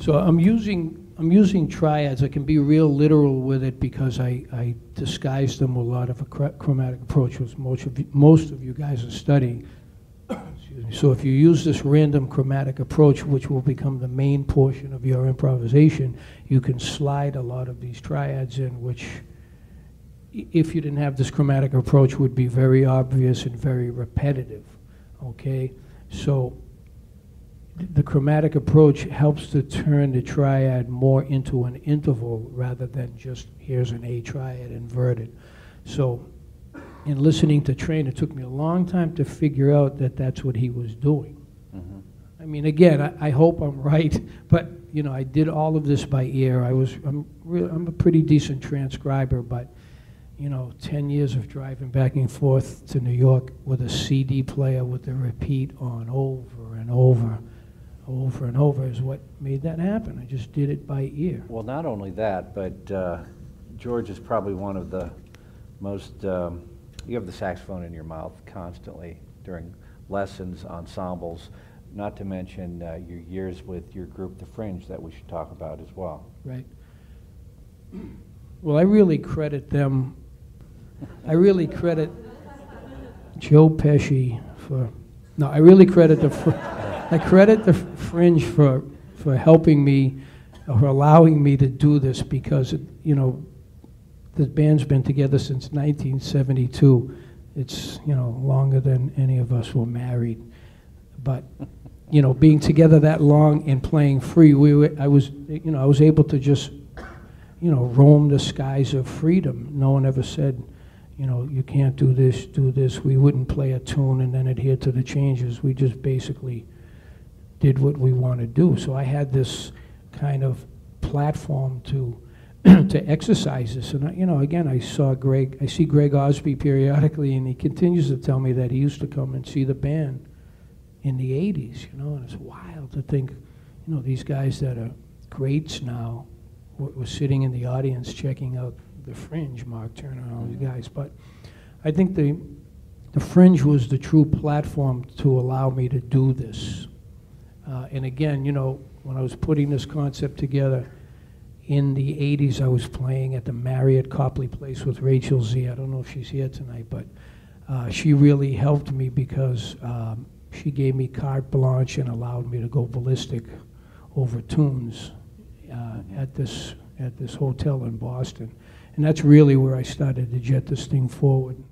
So I'm using triads. I can be real literal with it because I disguise them with a lot of a chromatic approach, which most of you guys are studying. Excuse me. So if you use this random chromatic approach, which will become the main portion of your improvisation, you can slide a lot of these triads in, which, if you didn't have this chromatic approach, would be very obvious and very repetitive. Okay, so the chromatic approach helps to turn the triad more into an interval rather than just here's an A triad inverted. So in listening to Train, it took me a long time to figure out that that's what he was doing. Mm-hmm. I mean, again, I hope I'm right, but you know, I did all of this by ear. I'm a pretty decent transcriber, but you know, 10 years of driving back and forth to New York with a CD player with the repeat on over and over and over is what made that happen. I just did it by ear. Well, not only that, but George is probably one of the most, you have the saxophone in your mouth constantly during lessons, ensembles, not to mention your years with your group, The Fringe, that we should talk about as well. Right. Well, I really credit them. I really credit Joe Pesci for, no, I really credit I credit the Fringe for helping me, or allowing me to do this, because, you know, the band's been together since 1972. It's, you know, longer than any of us were married. But, you know, being together that long and playing free, I was able to just, you know, roam the skies of freedom. No one ever said, you know, you can't do this, do this. We wouldn't play a tune and then adhere to the changes. We just basically did what we want to do. So I had this kind of platform to to exercise this. And you know, again, I see Greg Osby periodically, and he continues to tell me that he used to come and see the band in the 80s, you know, and it's wild to think, you know, these guys that are greats now were sitting in the audience checking out the Fringe, Mark Turner and all these guys. But I think the Fringe was the true platform to allow me to do this. And again, you know, when I was putting this concept together, in the 80s, I was playing at the Marriott Copley Place with Rachel Z. I don't know if she's here tonight, but she really helped me because she gave me carte blanche and allowed me to go ballistic over tunes at this hotel in Boston. And that's really where I started to jet this thing forward.